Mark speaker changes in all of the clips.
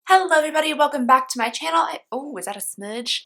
Speaker 1: Hello everybody, welcome back to my channel. Oh, is that a smudge?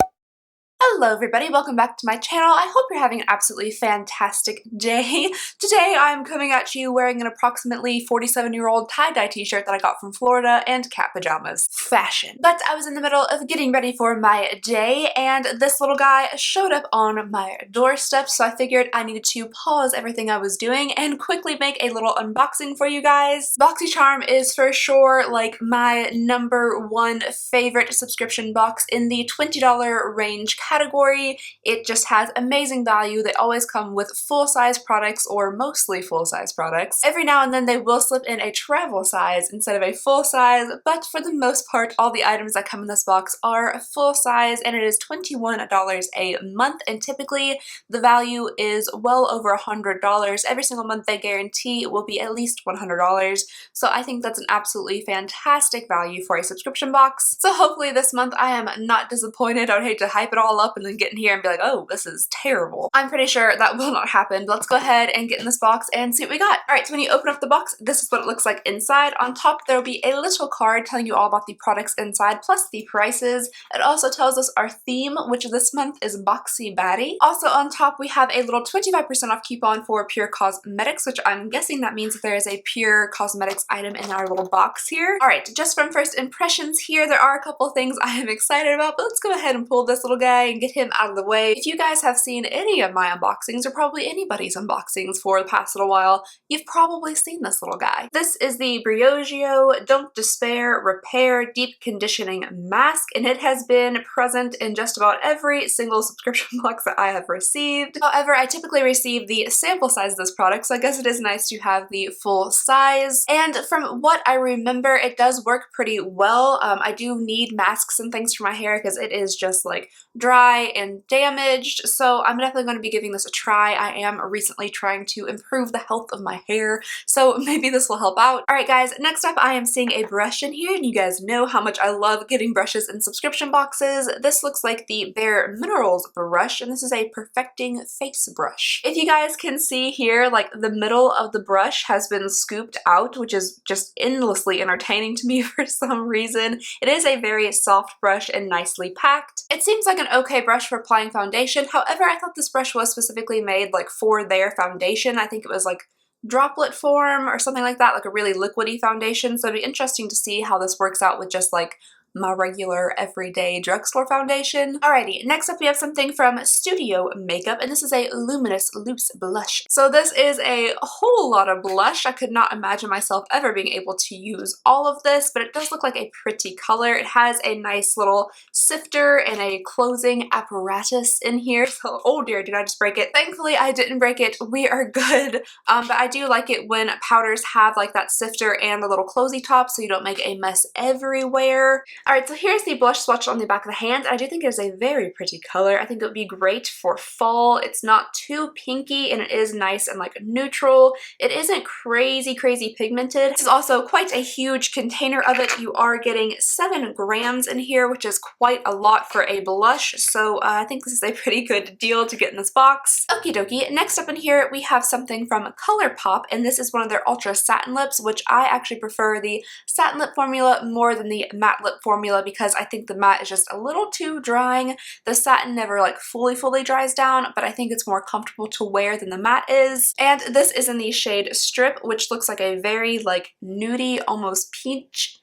Speaker 1: Hello everybody, welcome back to my channel. I hope you're having an absolutely fantastic day. Today I'm coming at you wearing an approximately 47-year-old tie-dye t-shirt that I got from Florida and cat pajamas. Fashion. But I was in the middle of getting ready for my day and this little guy showed up on my doorstep, so I figured I needed to pause everything I was doing and quickly make a little unboxing for you guys. Boxycharm is for sure like my #1 favorite subscription box in the $20 range category. It just has amazing value. They always come with full-size products or mostly full-size products. Every now and then they will slip in a travel size instead of a full size, but for the most part all the items that come in this box are full size and it is $21 a month, and typically the value is well over $100. Every single month they guarantee it will be at least $100, so I think that's an absolutely fantastic value for a subscription box. So hopefully this month I am not disappointed. I would hate to hype it all up and then get in here and be like, oh, this is terrible. I'm pretty sure that will not happen. Let's go ahead and get in this box and see what we got. Alright, so when you open up the box, this is what it looks like inside. On top there will be a little card telling you all about the products inside plus the prices. It also tells us our theme, which this month is Boxy Baddie. Also on top we have a little 25% off coupon for Pure Cosmetics, which I'm guessing that means that there is a Pure Cosmetics item in our little box here. Alright, just from first impressions here, there are a couple things I am excited about, but let's go ahead and pull this little guy and get him out of the way. If you guys have seen any of my unboxings, or probably anybody's unboxings for the past little while, you've probably seen this little guy. This is the Briogeo Don't Despair Repair Deep Conditioning Mask, and it has been present in just about every single subscription box that I have received. However, I typically receive the sample size of this product, so I guess it is nice to have the full size. And from what I remember, it does work pretty well. I do need masks and things for my hair because it is just like dry and damaged, so I'm definitely going to be giving this a try. I am recently trying to improve the health of my hair, so maybe this will help out. Alright guys, next up I am seeing a brush in here, and you guys know how much I love getting brushes in subscription boxes. This looks like the Bare Minerals brush, and this is a perfecting face brush. If you guys can see here, like the middle of the brush has been scooped out, which is just endlessly entertaining to me for some reason. It is a very soft brush and nicely packed. It seems like an okay brush for applying foundation. However, I thought this brush was specifically made like for their foundation. I think it was like droplet form or something like that, like a really liquidy foundation. So it'd be interesting to see how this works out with just like my regular everyday drugstore foundation. Alrighty, next up we have something from Studio Makeup, and this is a Luminous Loose Blush. So this is a whole lot of blush. I could not imagine myself ever being able to use all of this, but it does look like a pretty color. It has a nice little sifter and a closing apparatus in here. So, oh dear, did I just break it? Thankfully I didn't break it. We are good. But I do like it when powders have like that sifter and the little closey top so you don't make a mess everywhere. Alright, so here's the blush swatch on the back of the hand. I do think it is a very pretty color. I think it would be great for fall. It's not too pinky and it is nice and like neutral. It isn't crazy pigmented. This is also quite a huge container of it. You are getting 7 grams in here, which is quite a lot for a blush, so I think this is a pretty good deal to get in this box. Okie dokie, next up in here we have something from ColourPop, and this is one of their Ultra Satin Lips, which I actually prefer the satin lip formula more than the matte lip formula because I think the matte is just a little too drying. The satin never like fully dries down, but I think it's more comfortable to wear than the matte is. And this is in the shade Strip, which looks like a very like nudie, almost peach.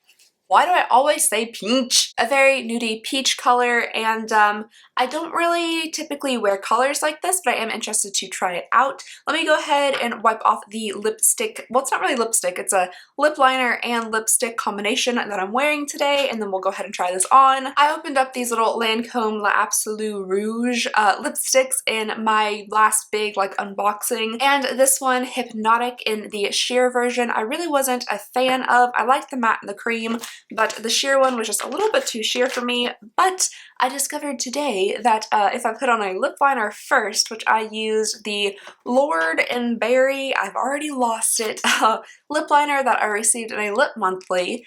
Speaker 1: Why do I always say peach? A very nudie peach color, and I don't really typically wear colors like this, but I am interested to try it out. Let me go ahead and wipe off the lipstick. Well, it's not really lipstick, it's a lip liner and lipstick combination that I'm wearing today, and then we'll go ahead and try this on. I opened up these little Lancôme L'Absolu Rouge lipsticks in my last big like unboxing, and this one, Hypnotic, in the sheer version, I really wasn't a fan of. I liked the matte and the cream, but the sheer one was just a little bit too sheer for me. But I discovered today that if I put on a lip liner first, which I used the Lord and Berry, I've already lost it, lip liner that I received in a Lip Monthly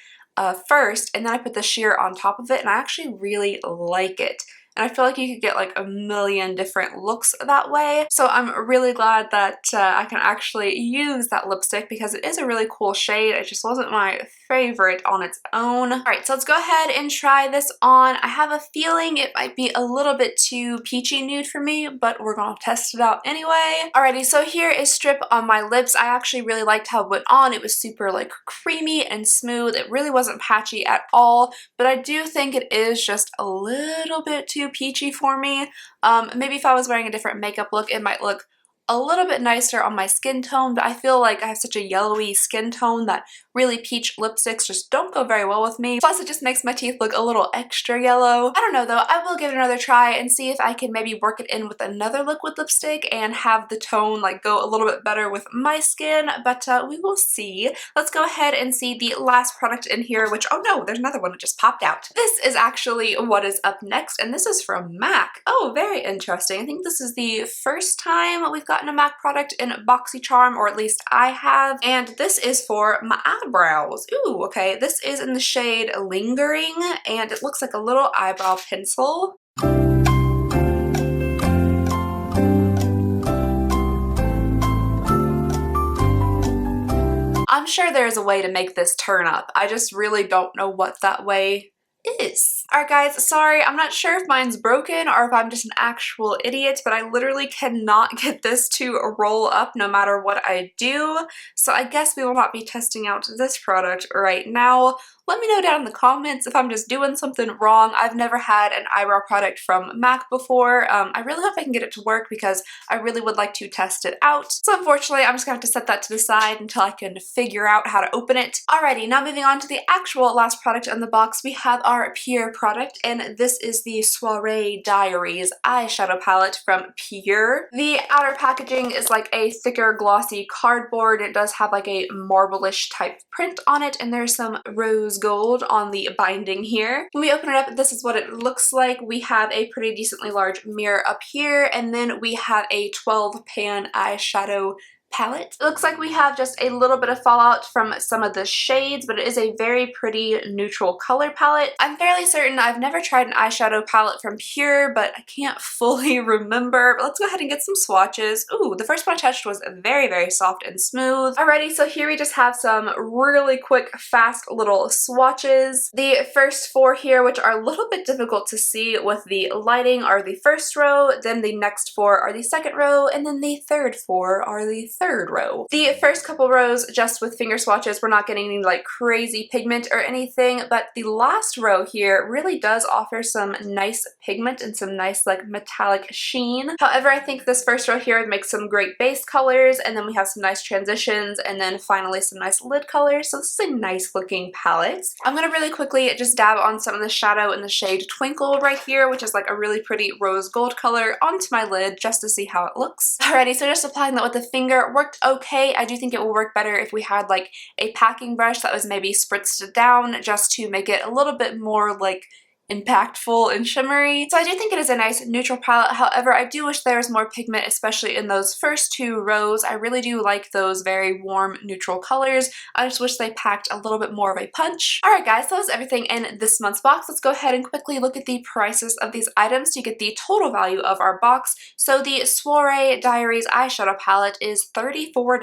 Speaker 1: first, and then I put the sheer on top of it, and I actually really like it. and I feel like you could get like a million different looks that way. So I'm really glad that I can actually use that lipstick because it is a really cool shade. It just wasn't my favorite on its own. Alright, so let's go ahead and try this on. I have a feeling it might be a little bit too peachy nude for me, but we're gonna test it out anyway. Alrighty, so here is Strip on my lips. I actually really liked how it went on. It was super like creamy and smooth. It really wasn't patchy at all, but I do think it is just a little bit too peachy for me. Maybe if I was wearing a different makeup look, it might look a little bit nicer on my skin tone, but I feel like I have such a yellowy skin tone that really peach lipsticks just don't go very well with me. Plus, it just makes my teeth look a little extra yellow. I don't know though, I will give it another try and see if I can maybe work it in with another liquid lipstick and have the tone like go a little bit better with my skin, but we will see. Let's go ahead and see the last product in here, which, oh no, there's another one that just popped out. This is actually what is up next, and this is from MAC. Oh, very interesting. I think this is the first time we've gotten a MAC product in Boxycharm, or at least I have, and this is for my eyebrows. Ooh, okay. This is in the shade Lingering, and it looks like a little eyebrow pencil. I'm sure there's a way to make this turn up. I just really don't know what that way is. Alright guys, sorry, I'm not sure if mine's broken or if I'm just an actual idiot, but I literally cannot get this to roll up no matter what I do. So I guess we will not be testing out this product right now. Let me know down in the comments if I'm just doing something wrong. I've never had an eyebrow product from MAC before. I really hope I can get it to work because I really would like to test it out. So unfortunately, I'm just gonna have to set that to the side until I can figure out how to open it. Alrighty, now moving on to the actual last product in the box, we have our Pure product, and this is the Soiree Diaries eyeshadow palette from Pure. The outer packaging is like a thicker glossy cardboard. It does have like a marble-ish type print on it, and there's some rose gold on the binding here. When we open it up, this is what it looks like. We have a pretty decently large mirror up here, and then we have a 12 pan eyeshadow palette. It looks like we have just a little bit of fallout from some of the shades, but it is a very pretty neutral color palette. I'm fairly certain I've never tried an eyeshadow palette from Pure, but I can't fully remember. But let's go ahead and get some swatches. Ooh, the first one I touched was very, very soft and smooth. Alrighty, so here we just have some really quick, fast little swatches. The first four here, which are a little bit difficult to see with the lighting, are the first row, then the next four are the second row, and then the third four are the third row. The first couple rows just with finger swatches, we're not getting any like crazy pigment or anything, but the last row here really does offer some nice pigment and some nice like metallic sheen. However, I think this first row here makes some great base colors, and then we have some nice transitions, and then finally some nice lid colors. So this is a nice looking palette. I'm gonna really quickly just dab on some of the shadow in the shade Twinkle right here, which is like a really pretty rose gold color, onto my lid just to see how it looks. Alrighty, so just applying that with the finger worked okay. I do think it will work better if we had like a packing brush that was maybe spritzed down just to make it a little bit more like impactful and shimmery. So I do think it is a nice neutral palette. However, I do wish there was more pigment, especially in those first two rows. I really do like those very warm neutral colors. I just wish they packed a little bit more of a punch. Alright guys, so that was everything in this month's box. Let's go ahead and quickly look at the prices of these items to get the total value of our box. So the Soiree Diaries eyeshadow palette is $34.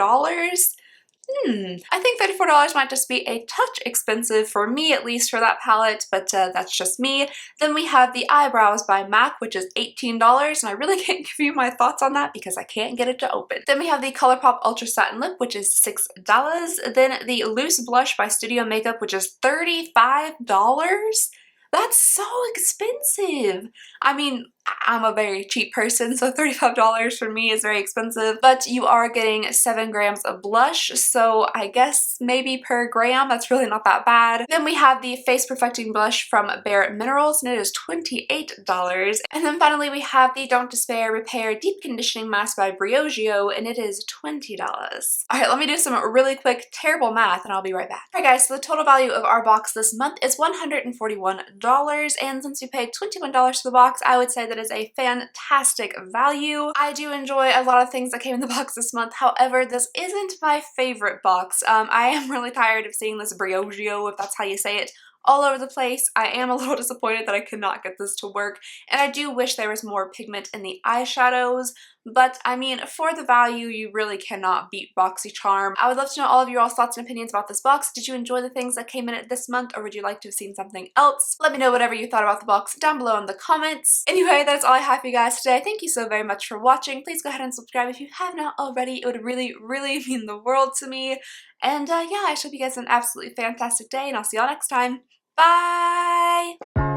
Speaker 1: I think $34 might just be a touch expensive for me, at least for that palette, but that's just me. Then we have the Eyebrows by MAC, which is $18, and I really can't give you my thoughts on that because I can't get it to open. Then we have the ColourPop Ultra Satin Lip, which is $6. Then the Loose Blush by Studio Makeup, which is $35. That's so expensive. I mean, I'm a very cheap person, so $35 for me is very expensive, but you are getting 7 grams of blush, so I guess maybe per gram, that's really not that bad. Then we have the Face Perfecting Blush from Bare Minerals, and it is $28. And then finally we have the Don't Despair Repair Deep Conditioning Mask by Briogeo, and it is $20. Alright, let me do some really quick, terrible math, and I'll be right back. Alright guys, so the total value of our box this month is $141, and since we paid $21 for the box, I would say that is a fantastic value. I do enjoy a lot of things that came in the box this month. However, this isn't my favorite box. I am really tired of seeing this Briogeo, if that's how you say it, all over the place. I am a little disappointed that I could not get this to work, and I do wish there was more pigment in the eyeshadows, but I mean, for the value, you really cannot beat Boxycharm. I would love to know all of your all's thoughts and opinions about this box. Did you enjoy the things that came in it this month, or would you like to have seen something else? Let me know whatever you thought about the box down below in the comments. Anyway, that's all I have for you guys today. Thank you so very much for watching. Please go ahead and subscribe if you have not already. It would really, really mean the world to me. And yeah, I hope you guys have an absolutely fantastic day, and I'll see y'all next time. Bye!